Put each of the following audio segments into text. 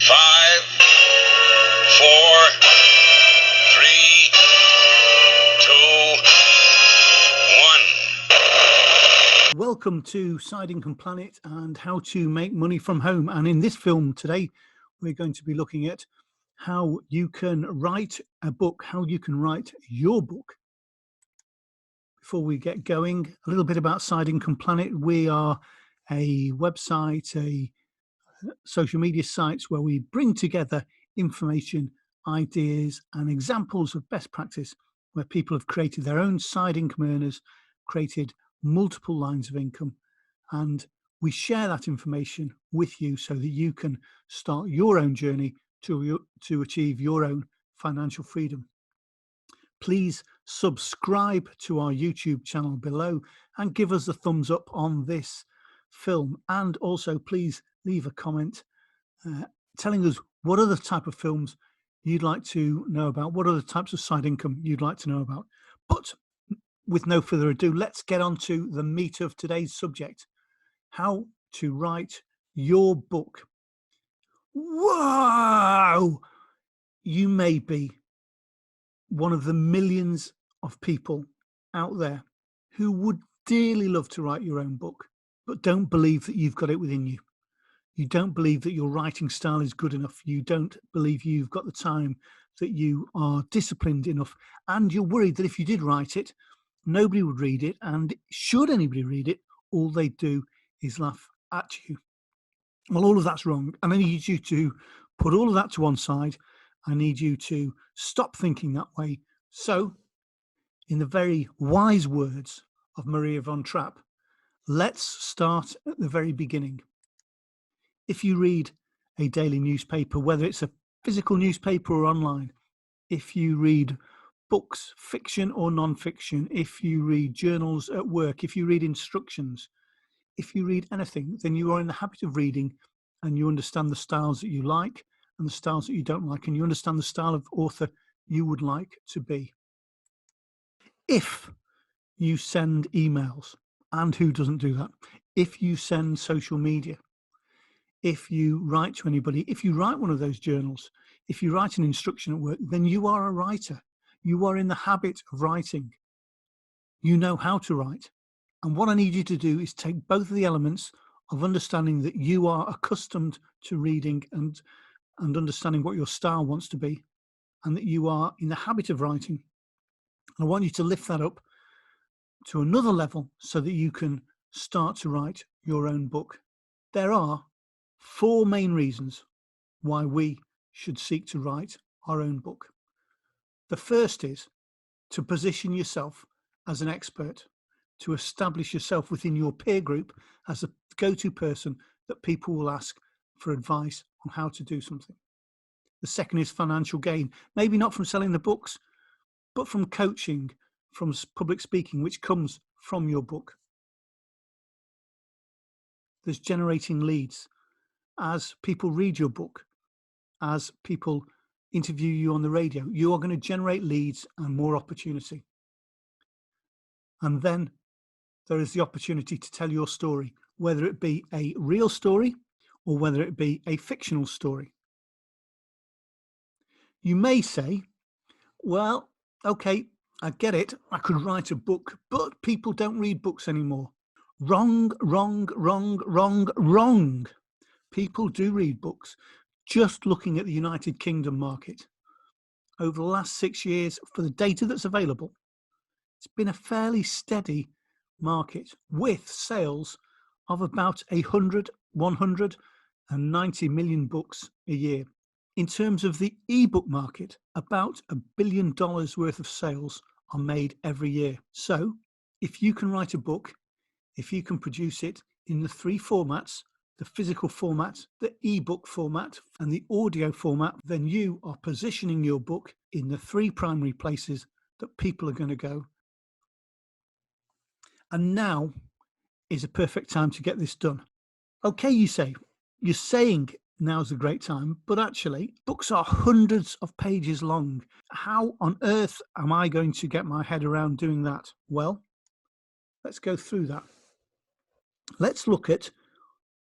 5, 4, 3, 2, 1. Welcome to Side Income Planet and how to make money from home. And in this film today, we're going to be looking at how you can write a book, how you can write your book. Before we get going, a little bit about Side Income Planet. We are a website, a social media sites where we bring together information, ideas, and examples of best practice where people have created their own side income earners, created multiple lines of income, and we share that information with you so that you can start your own journey to achieve your own financial freedom. Please subscribe to our YouTube channel below and give us a thumbs up on this film, and also please leave a comment telling us what other type of films you'd like to know about, what other types of side income you'd like to know about. But with no further ado, let's get on to the meat of today's subject: how to write your book. Whoa! You may be one of the millions of people out there who would dearly love to write your own book, but don't believe that you've got it within you. You don't believe that your writing style is good enough. You don't believe you've got the time, that you are disciplined enough. And you're worried that if you did write it, nobody would read it. And should anybody read it, all they do is laugh at you. Well, all of that's wrong. And I need you to put all of that to one side. I need you to stop thinking that way. So, in the very wise words of Maria von Trapp, let's start at the very beginning. If you read a daily newspaper, whether it's a physical newspaper or online, if you read books, fiction or non-fiction, if you read journals at work, if you read instructions, if you read anything, then you are in the habit of reading and you understand the styles that you like and the styles that you don't like, and you understand the style of author you would like to be. If you send emails, and who doesn't do that? If you send social media, if you write to anybody, if you write one of those journals, if you write an instruction at work, then you are a writer. You are in the habit of writing. You know how to write. And what I need you to do is take both of the elements of understanding that you are accustomed to reading and understanding what your style wants to be, and that you are in the habit of writing. I want you to lift that up to another level so that you can start to write your own book. There are 4 main reasons why we should seek to write our own book. The first is to position yourself as an expert, to establish yourself within your peer group as a go-to person that people will ask for advice on how to do something. The second is financial gain, maybe not from selling the books, but from coaching, from public speaking, which comes from your book. There's generating leads. As people read your book, as people interview you on the radio, you are going to generate leads and more opportunity. And then there is the opportunity to tell your story, whether it be a real story or whether it be a fictional story. You may say, well, okay, I get it. I could write a book, but people don't read books anymore. Wrong, wrong, wrong, wrong, wrong. People do read books. Just looking at the United Kingdom market, over the last 6 years, for the data that's available, it's been a fairly steady market with sales of about 190 million books a year. In terms of the ebook market, about $1 billion worth of sales are made every year. So if you can write a book, if you can produce it in the 3 formats, the physical format, the ebook format, and the audio format, then you are positioning your book in the 3 primary places that people are going to go. And now is a perfect time to get this done. Okay, you say, you're saying now's a great time, but actually books are hundreds of pages long. How on earth am I going to get my head around doing that? Well, let's go through that. Let's look at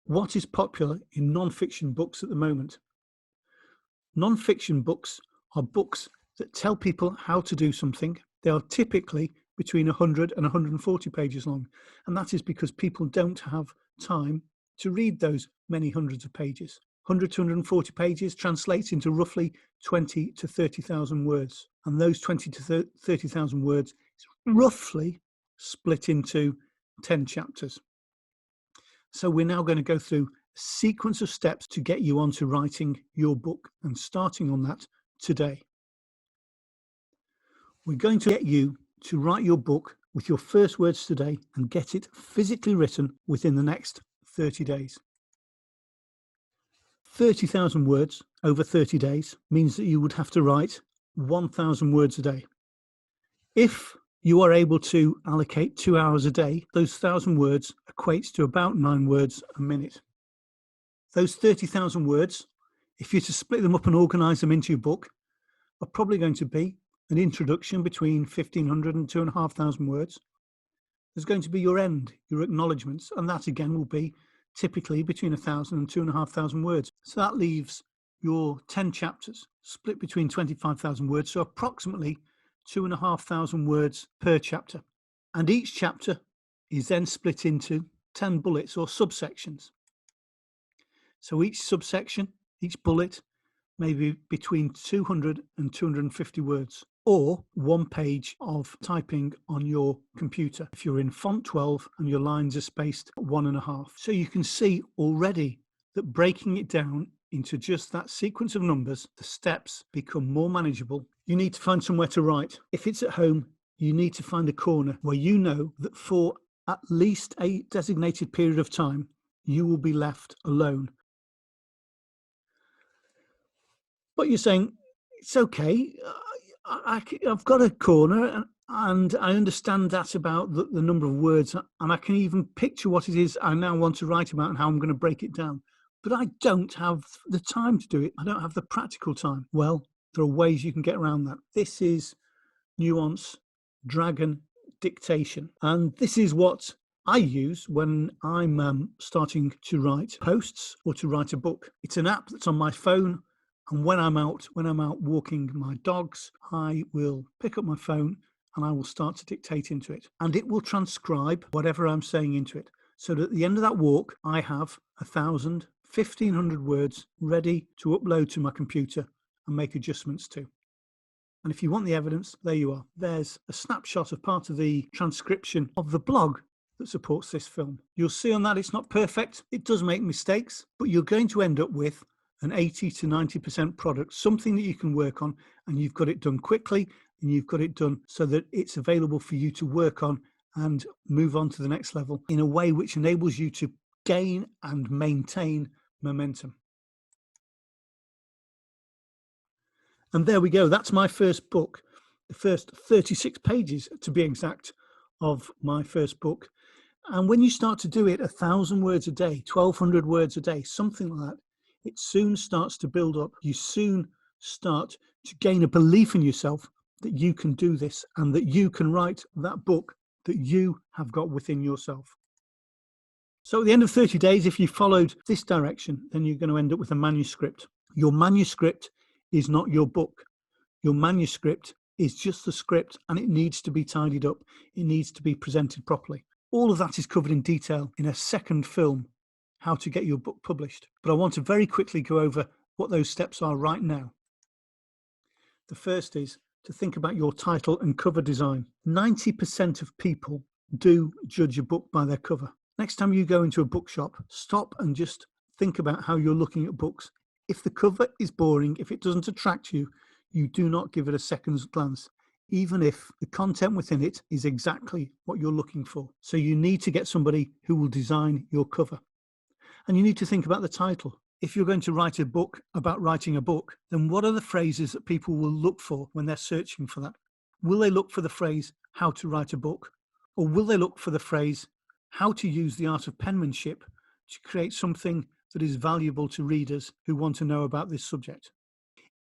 what is popular in non-fiction books at the moment. Non-fiction books are books that tell people how to do something. They are typically between 100 and 140 pages long, and that is because people don't have time to read those many hundreds of pages. 100 to 140 pages translates into roughly 20 to 30,000 words, and those 20 to 30,000 words is roughly split into 10 chapters. So we're now going to go through a sequence of steps to get you onto writing your book and starting on that today. We're going to get you to write your book with your first words today and get it physically written within the next 30 days. 30,000 words over 30 days means that you would have to write 1,000 words a day. If you are able to allocate 2 hours a day, those 1,000 words equates to about 9 words a minute. Those 30,000 words, if you're to split them up and organise them into your book, are probably going to be an introduction between 1,500 and 2,500 words. There's going to be your end, your acknowledgements, and that again will be typically between 1,000 and 2,500 words. So that leaves your 10 chapters split between 25,000 words, so approximately 2,500 words per chapter. And each chapter is then split into 10 bullets or subsections. So each subsection, each bullet, may be between 200 and 250 words, or 1 page of typing on your computer if you're in font 12 and your lines are spaced at 1.5. So you can see already that breaking it down into just that sequence of numbers, the steps become more manageable. You need to find somewhere to write. If it's at home, you need to find a corner where you know that for at least a designated period of time, you will be left alone. But you're saying, it's okay, I've got a corner and I understand that about the number of words, and I can even picture what it is I now want to write about and how I'm going to break it down. But I don't have the time to do it. I don't have the practical time. Well, there are ways you can get around that. This is Nuance Dragon Dictation. And this is what I use when I'm starting to write posts or to write a book. It's an app that's on my phone. And when I'm out walking my dogs, I will pick up my phone and I will start to dictate into it. And it will transcribe whatever I'm saying into it. So that at the end of that walk, I have 1,000, 1,500 words ready to upload to my computer and make adjustments to. And if you want the evidence, there you are. There's a snapshot of part of the transcription of the blog that supports this film. You'll see on that it's not perfect. It does make mistakes, but you're going to end up with an 80 to 90% product, something that you can work on, and you've got it done quickly, and you've got it done so that it's available for you to work on and move on to the next level in a way which enables you to gain and maintain momentum. And there we go. That's my first book, the first 36 pages to be exact of my first book. And when you start to do it 1,000 words a day, 1,200 words a day, something like that, it soon starts to build up. You soon start to gain a belief in yourself that you can do this and that you can write that book that you have got within yourself. So at the end of 30 days, if you followed this direction, then you're going to end up with a manuscript. Your manuscript is not your book. Your manuscript is just the script, and it needs to be tidied up. It needs to be presented properly. All of that is covered in detail in a second film, How to Get Your Book Published. But I want to very quickly go over what those steps are right now. The first is to think about your title and cover design. 90% of people do judge a book by their cover. Next time you go into a bookshop, stop and just think about how you're looking at books. If the cover is boring, if it doesn't attract you, you do not give it a second's glance, even if the content within it is exactly what you're looking for. So you need to get somebody who will design your cover. And you need to think about the title. If you're going to write a book about writing a book, then what are the phrases that people will look for when they're searching for that? Will they look for the phrase, how to write a book? Or will they look for the phrase, how to use the art of penmanship to create something that is valuable to readers who want to know about this subject?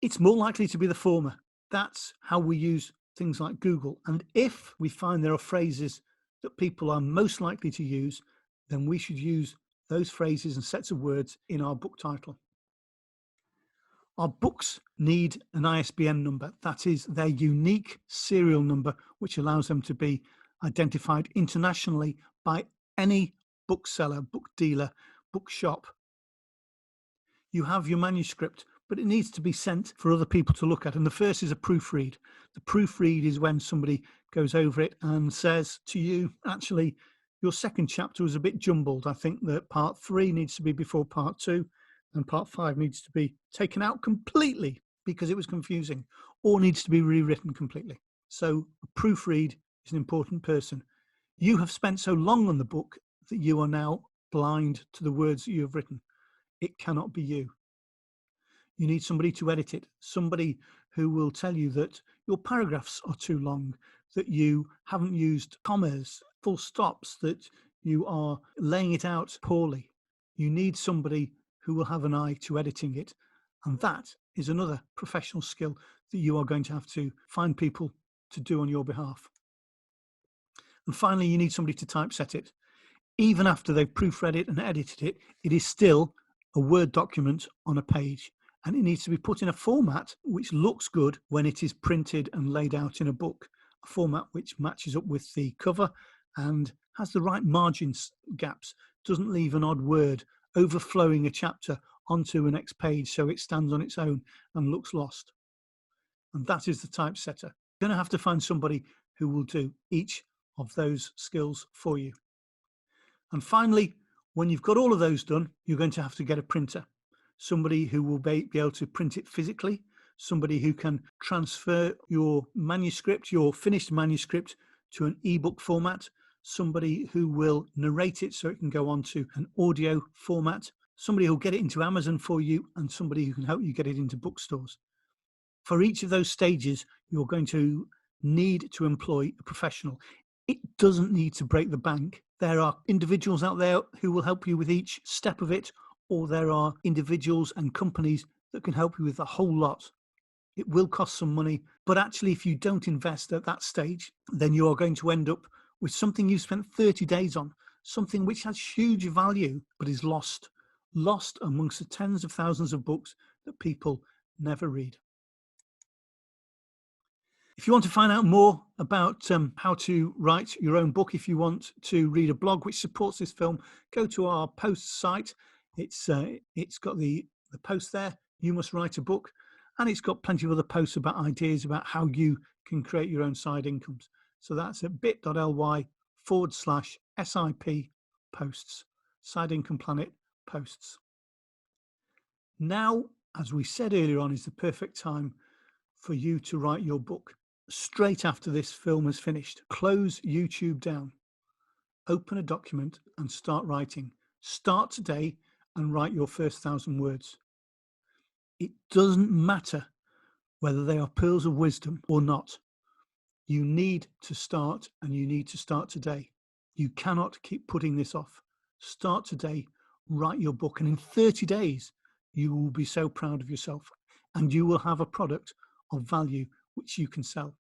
It's more likely to be the former. That's how we use things like Google. And if we find there are phrases that people are most likely to use, then we should use those phrases and sets of words in our book title. Our books need an ISBN number, that is their unique serial number, which allows them to be identified internationally by any bookseller, book dealer, bookshop. You have your manuscript, but it needs to be sent for other people to look at. And the first is a proofread. The proofread is when somebody goes over it and says to you, actually, your second chapter was a bit jumbled. I think that part 3 needs to be before part 2, and part 5 needs to be taken out completely because it was confusing, or needs to be rewritten completely. So a proofread is an important person. You have spent so long on the book that you are now blind to the words that you have written. It cannot be you. You need somebody to edit it, somebody who will tell you that your paragraphs are too long, that you haven't used commas, full stops, that you are laying it out poorly. You need somebody who will have an eye to editing it. And that is another professional skill that you are going to have to find people to do on your behalf. And finally, you need somebody to typeset it. Even after they've proofread it and edited it, it is still a Word document on a page, and it needs to be put in a format which looks good when it is printed and laid out in a book, a format which matches up with the cover and has the right margins gaps, doesn't leave an odd word overflowing a chapter onto a next page so it stands on its own and looks lost. And that is the typesetter. You're going to have to find somebody who will do each of those skills for you. And finally, when you've got all of those done, you're going to have to get a printer, somebody who will be able to print it physically, somebody who can transfer your manuscript, your finished manuscript, to an ebook format, somebody who will narrate it so it can go on to an audio format, somebody who'll get it into Amazon for you, and somebody who can help you get it into bookstores. For each of those stages, you're going to need to employ a professional. It doesn't need to break the bank. There are individuals out there who will help you with each step of it, or there are individuals and companies that can help you with the whole lot. It will cost some money, but actually, if you don't invest at that stage, then you are going to end up with something you spent 30 days on, something which has huge value, but is lost amongst the tens of thousands of books that people never read. If you want to find out more about how to write your own book, if you want to read a blog which supports this film, go to our post site. It's got the post there, You Must Write a Book, and it's got plenty of other posts about ideas about how you can create your own side incomes. So that's at bit.ly/SIP posts, Side Income Planet posts. Now, as we said earlier on, is the perfect time for you to write your book. Straight after this film is finished, close YouTube down, open a document and start writing. Start today and write your first 1,000 words. It doesn't matter whether they are pearls of wisdom or not. You need to start, and you need to start today. You cannot keep putting this off. Start today, write your book, and in 30 days, you will be so proud of yourself, and you will have a product of value which you can sell.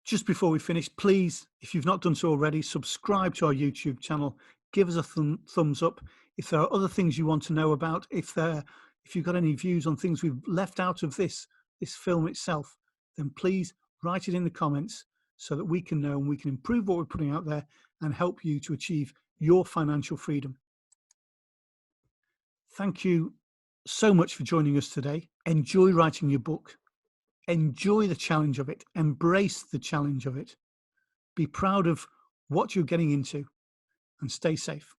Just before we finish, please, if you've not done so already, subscribe to our YouTube channel. Give us a thumbs up. If there are other things you want to know about, if you've got any views on things we've left out of this film itself, then please write it in the comments so that we can know and we can improve what we're putting out there and help you to achieve your financial freedom. Thank you so much for joining us today. Enjoy writing your book. Enjoy the challenge of it. Embrace the challenge of it. Be proud of what you're getting into, and stay safe.